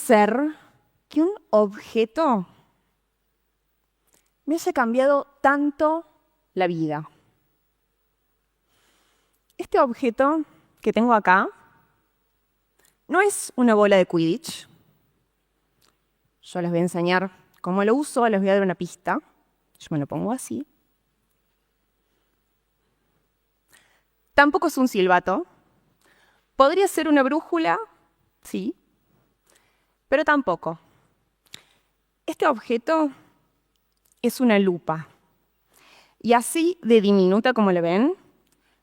ser que un objeto me haya cambiado tanto la vida. Este objeto que tengo acá no es una bola de Quidditch. Yo les voy a enseñar cómo lo uso, les voy a dar una pista. Yo me lo pongo así. Tampoco es un silbato. Podría ser una brújula, sí, pero tampoco. Este objeto es una lupa. Y así de diminuta como lo ven,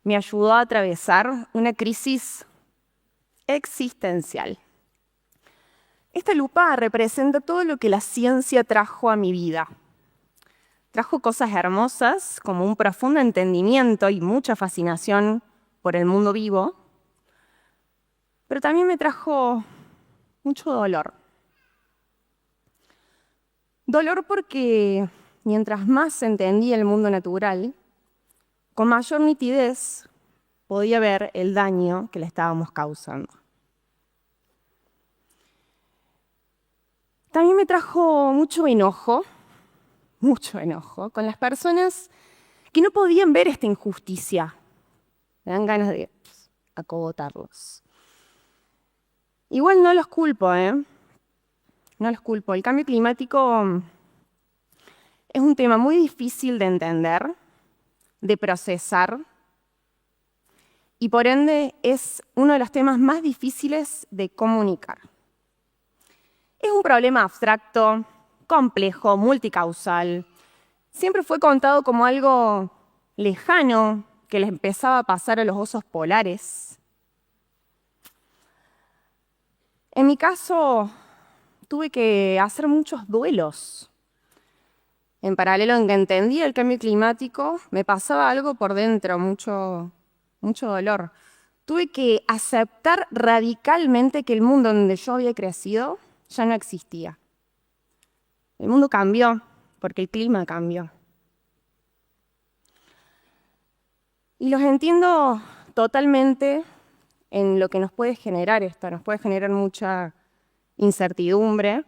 me ayudó a atravesar una crisis existencial. Esta lupa representa todo lo que la ciencia trajo a mi vida. Trajo cosas hermosas, como un profundo entendimiento y mucha fascinación por el mundo vivo, pero también me trajo mucho dolor. Dolor porque mientras más entendía el mundo natural, con mayor nitidez podía ver el daño que le estábamos causando. También me trajo mucho enojo con las personas que no podían ver esta injusticia. Me dan ganas de acogotarlos. Igual no los culpo, No los culpo. El cambio climático es un tema muy difícil de entender, de procesar, y por ende es uno de los temas más difíciles de comunicar. Es un problema abstracto, complejo, multicausal. Siempre fue contado como algo lejano que les empezaba a pasar a los osos polares. En mi caso, tuve que hacer muchos duelos. En paralelo en que entendía el cambio climático, me pasaba algo por dentro, mucho dolor. Tuve que aceptar radicalmente que el mundo donde yo había crecido ya no existía. El mundo cambió porque el clima cambió. Y los entiendo totalmente en lo que nos puede generar esto. Nos puede generar mucha incertidumbre,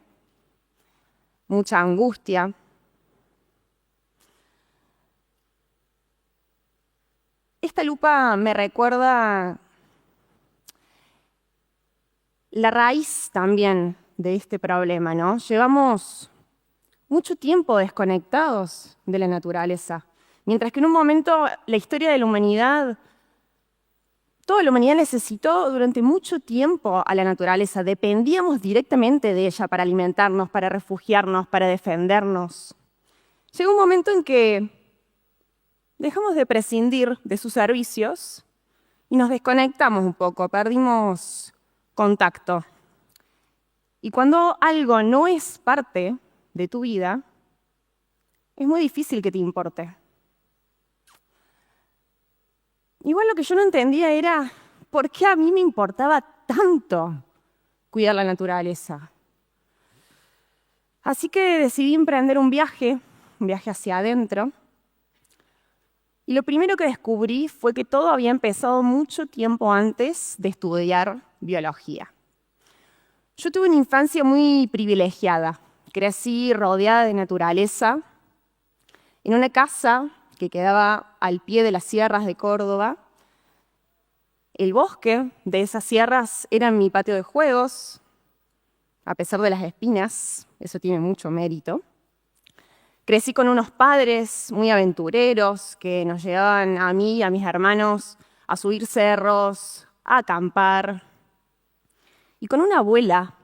mucha angustia. Esta lupa me recuerda la raíz también de este problema, ¿no? Llevamos mucho tiempo desconectados de la naturaleza. Mientras que en un momento la historia de la humanidad, toda la humanidad necesitó durante mucho tiempo a la naturaleza. Dependíamos directamente de ella para alimentarnos, para refugiarnos, para defendernos. Llegó un momento en que dejamos de prescindir de sus servicios y nos desconectamos un poco, perdimos contacto. Y cuando algo no es parte de tu vida, es muy difícil que te importe. Igual lo que yo no entendía era por qué a mí me importaba tanto cuidar la naturaleza. Así que decidí emprender un viaje hacia adentro. Y lo primero que descubrí fue que todo había empezado mucho tiempo antes de estudiar biología. Yo tuve una infancia muy privilegiada. Crecí rodeada de naturaleza, en una casa que quedaba al pie de las sierras de Córdoba. El bosque de esas sierras era mi patio de juegos, a pesar de las espinas, eso tiene mucho mérito. Crecí con unos padres muy aventureros que nos llevaban a mí y a mis hermanos a subir cerros, a acampar. Y con una abuela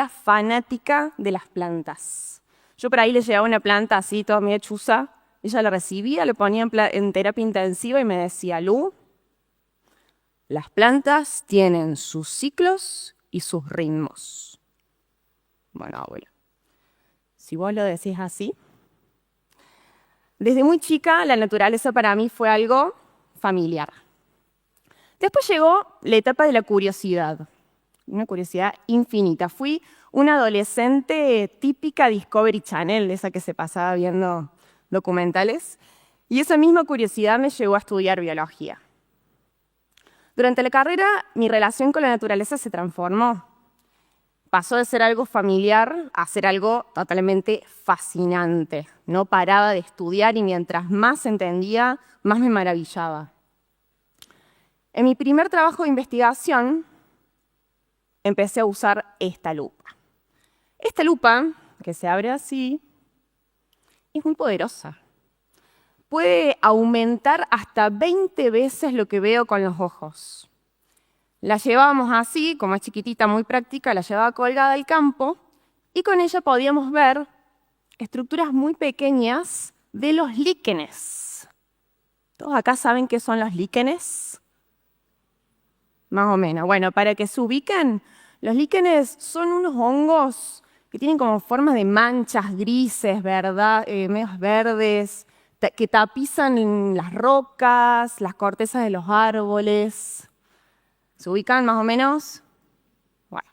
fanática de las plantas. Yo por ahí le llevaba una planta así, toda media chuza. Ella la recibía, le ponía en terapia intensiva y me decía: Lu, las plantas tienen sus ciclos y sus ritmos. Bueno, abuela, si vos lo decís así. Desde muy chica, la naturaleza para mí fue algo familiar. Después llegó la etapa de la curiosidad, una curiosidad infinita. Fui una adolescente típica Discovery Channel, esa que se pasaba viendo documentales, y esa misma curiosidad me llevó a estudiar biología. Durante la carrera, mi relación con la naturaleza se transformó. pasó de ser algo familiar a ser algo totalmente fascinante. No paraba de estudiar y mientras más entendía, más me maravillaba. En mi primer trabajo de investigación, empecé a usar esta lupa. Esta lupa, que se abre así, es muy poderosa. Puede aumentar hasta 20 veces lo que veo con los ojos. La llevábamos así, como es chiquitita, muy práctica, la llevaba colgada al campo y con ella podíamos ver estructuras muy pequeñas de los líquenes. ¿Todos acá saben qué son los líquenes? Más o menos. Bueno, para que se ubiquen, los líquenes son unos hongos que tienen como formas de manchas grises, ¿verdad? Medios verdes, que tapizan las rocas, las cortezas de los árboles. ¿Se ubican más o menos? Bueno,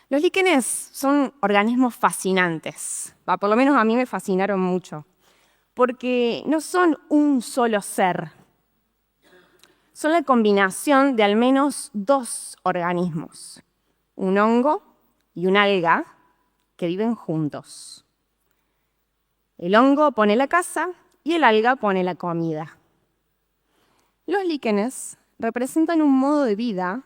los líquenes son organismos fascinantes. Por lo menos a mí me fascinaron mucho, porque no son un solo ser. Son la combinación de al menos 2 organismos, un hongo y una alga, que viven juntos. El hongo pone la casa y el alga pone la comida. Los líquenes representan un modo de vida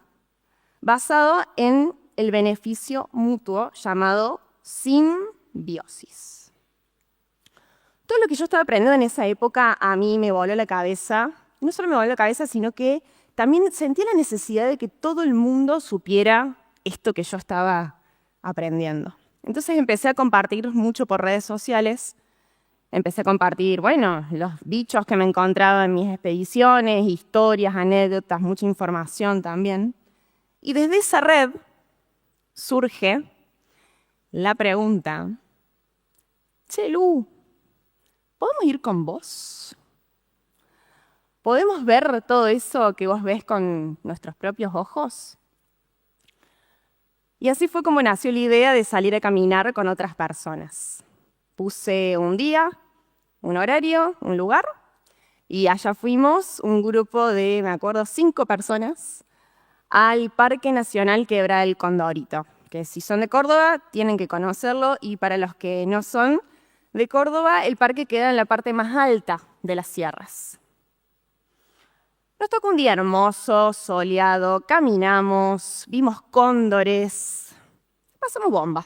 basado en el beneficio mutuo llamado simbiosis. Todo lo que yo estaba aprendiendo en esa época a mí me voló la cabeza. No solo me voló la cabeza, sino que también sentí la necesidad de que todo el mundo supiera esto que yo estaba aprendiendo. Entonces empecé a compartir mucho por redes sociales. Empecé a compartir, los bichos que me encontraba en mis expediciones, historias, anécdotas, mucha información también. Y desde esa red surge la pregunta: che, Lu, ¿podemos ir con vos? ¿Podemos ver todo eso que vos ves con nuestros propios ojos? Y así fue como nació la idea de salir a caminar con otras personas. Puse un día, un horario, un lugar, y allá fuimos un grupo de, 5 personas, al Parque Nacional Quebrada del Condorito, que si son de Córdoba tienen que conocerlo, y para los que no son de Córdoba, el parque queda en la parte más alta de las sierras. Nos tocó un día hermoso, soleado, caminamos, vimos cóndores, pasamos bomba.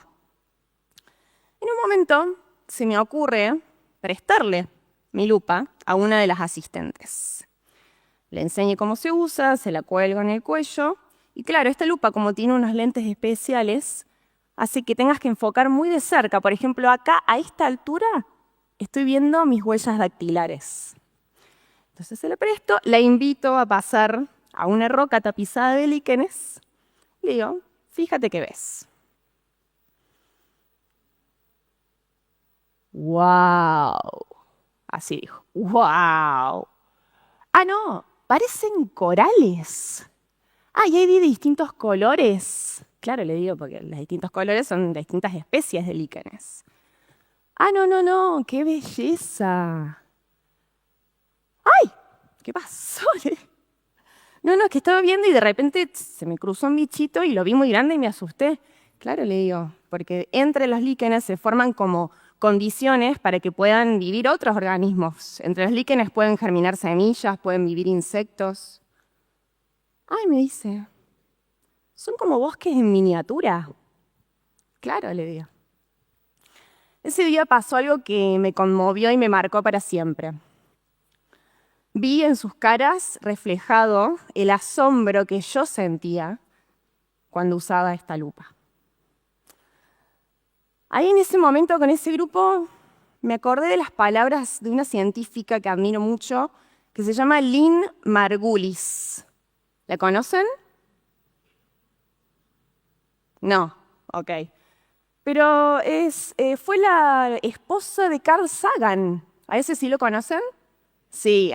En un momento se me ocurre prestarle mi lupa a una de las asistentes. Le enseñé cómo se usa, se la cuelgo en el cuello, y claro, esta lupa, como tiene unos lentes especiales, hace que tengas que enfocar muy de cerca. Por ejemplo, acá, a esta altura, estoy viendo mis huellas dactilares. Entonces se la presto, la invito a pasar a una roca tapizada de líquenes, y le digo, fíjate qué ves. ¡Wow! Así dijo, ¡wow! Ah, no, parecen corales. Ah, y hay de distintos colores. Claro, le digo, porque los distintos colores son de distintas especies de líquenes. Ah, no, qué belleza. ¡Ay! ¿Qué pasó? No, es que estaba viendo y de repente se me cruzó un bichito y lo vi muy grande y me asusté. Claro, le digo, porque entre los líquenes se forman como condiciones para que puedan vivir otros organismos. Entre los líquenes pueden germinar semillas, pueden vivir insectos. Ay, me dice, son como bosques en miniatura. Claro, le digo. Ese día pasó algo que me conmovió y me marcó para siempre. Vi en sus caras reflejado el asombro que yo sentía cuando usaba esta lupa. Ahí en ese momento, con ese grupo, me acordé de las palabras de una científica que admiro mucho, que se llama Lynn Margulis. ¿La conocen? No, ok. Pero fue la esposa de Carl Sagan. ¿A ese sí lo conocen? Sí,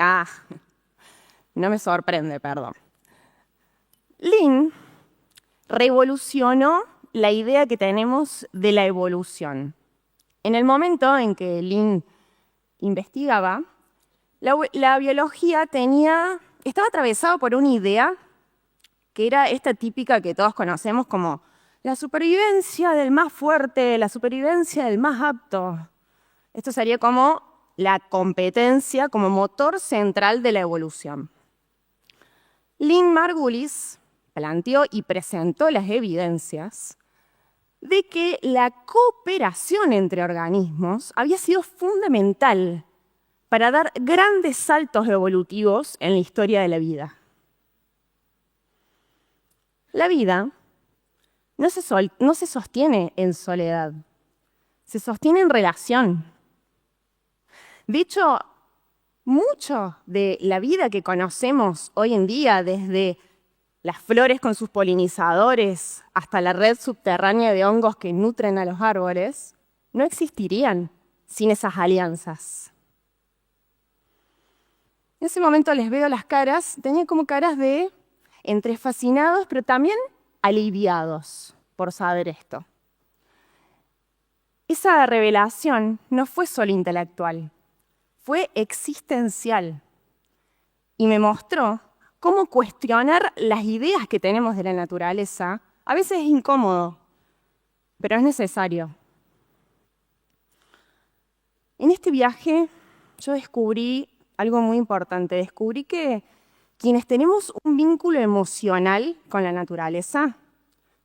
no me sorprende, perdón. Lynn revolucionó la idea que tenemos de la evolución. En el momento en que Lynn investigaba, la biología estaba atravesada por una idea que era esta típica que todos conocemos como la supervivencia del más fuerte, la supervivencia del más apto. Esto sería como la competencia como motor central de la evolución. Lynn Margulis planteó y presentó las evidencias de que la cooperación entre organismos había sido fundamental para dar grandes saltos evolutivos en la historia de la vida. La vida no se sostiene en soledad, se sostiene en relación. De hecho, mucho de la vida que conocemos hoy en día, desde las flores con sus polinizadores hasta la red subterránea de hongos que nutren a los árboles, no existirían sin esas alianzas. En ese momento les veo las caras, tenían como caras de entre fascinados, pero también aliviados por saber esto. Esa revelación no fue solo intelectual, fue existencial y me mostró cómo cuestionar las ideas que tenemos de la naturaleza a veces es incómodo, pero es necesario. En este viaje yo descubrí algo muy importante. Descubrí que quienes tenemos un vínculo emocional con la naturaleza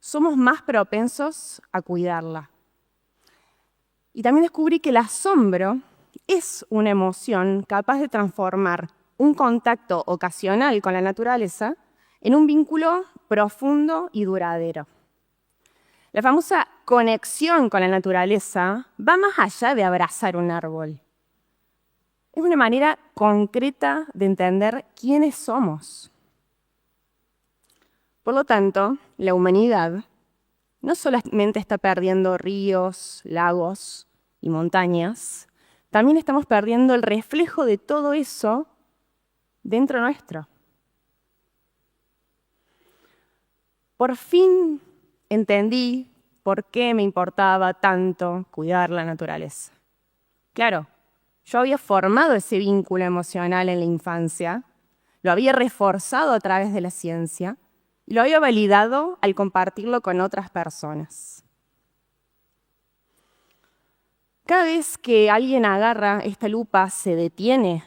somos más propensos a cuidarla. Y también descubrí que el asombro es una emoción capaz de transformar un contacto ocasional con la naturaleza en un vínculo profundo y duradero. La famosa conexión con la naturaleza va más allá de abrazar un árbol. Es una manera concreta de entender quiénes somos. Por lo tanto, la humanidad no solamente está perdiendo ríos, lagos y montañas, también estamos perdiendo el reflejo de todo eso dentro nuestro. Por fin entendí por qué me importaba tanto cuidar la naturaleza. Claro, yo había formado ese vínculo emocional en la infancia, lo había reforzado a través de la ciencia y lo había validado al compartirlo con otras personas. Cada vez que alguien agarra esta lupa, se detiene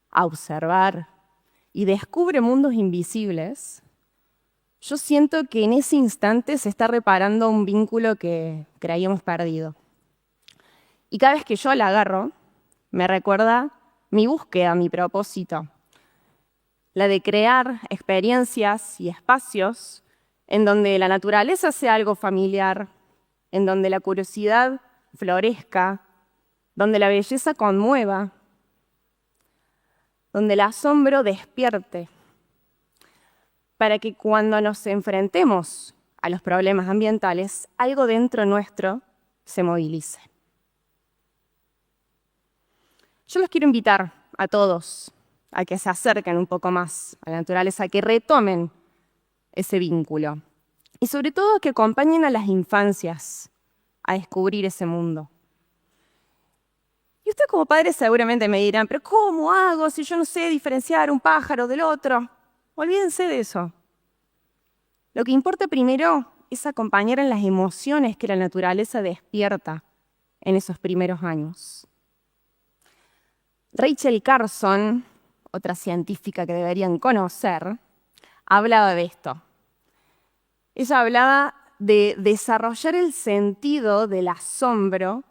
a observar y descubre mundos invisibles, yo siento que en ese instante se está reparando un vínculo que creíamos perdido. Y cada vez que yo la agarro, me recuerda mi búsqueda, mi propósito, la de crear experiencias y espacios en donde la naturaleza sea algo familiar, en donde la curiosidad florezca, donde la belleza conmueva, donde el asombro despierte, para que cuando nos enfrentemos a los problemas ambientales, algo dentro nuestro se movilice. Yo los quiero invitar a todos a que se acerquen un poco más a la naturaleza, a que retomen ese vínculo y sobre todo que acompañen a las infancias a descubrir ese mundo. Y ustedes como padres seguramente me dirán, pero ¿cómo hago si yo no sé diferenciar un pájaro del otro? Olvídense de eso. Lo que importa primero es acompañar en las emociones que la naturaleza despierta en esos primeros años. Rachel Carson, otra científica que deberían conocer, hablaba de esto. Ella hablaba de desarrollar el sentido del asombro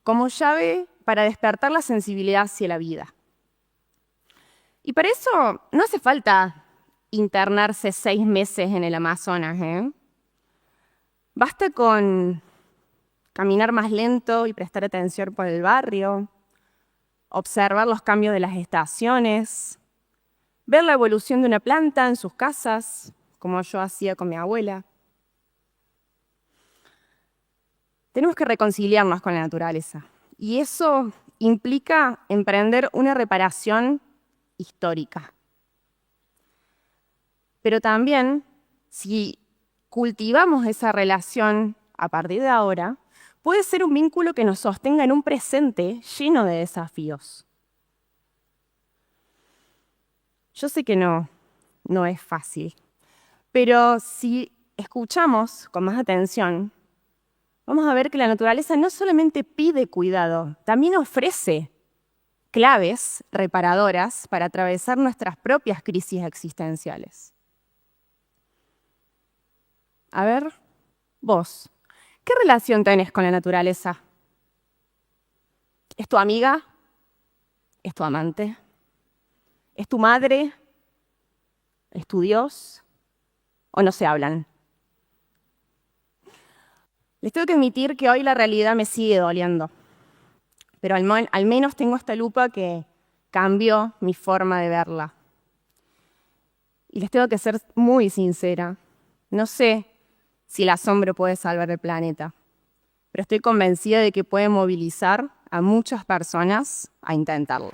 como llave para despertar la sensibilidad hacia la vida. Y para eso no hace falta internarse 6 meses en el Amazonas, Basta con caminar más lento y prestar atención por el barrio, observar los cambios de las estaciones, ver la evolución de una planta en sus casas, como yo hacía con mi abuela. Tenemos que reconciliarnos con la naturaleza, y eso implica emprender una reparación histórica. Pero también, si cultivamos esa relación a partir de ahora, puede ser un vínculo que nos sostenga en un presente lleno de desafíos. Yo sé que no es fácil, pero si escuchamos con más atención, vamos a ver que la naturaleza no solamente pide cuidado, también ofrece claves reparadoras para atravesar nuestras propias crisis existenciales. A ver, vos, ¿qué relación tenés con la naturaleza? ¿Es tu amiga? ¿Es tu amante? ¿Es tu madre? ¿Es tu Dios? ¿O no se hablan? Les tengo que admitir que hoy la realidad me sigue doliendo, pero al menos tengo esta lupa que cambió mi forma de verla. Y les tengo que ser muy sincera. No sé si el asombro puede salvar el planeta, pero estoy convencida de que puede movilizar a muchas personas a intentarlo.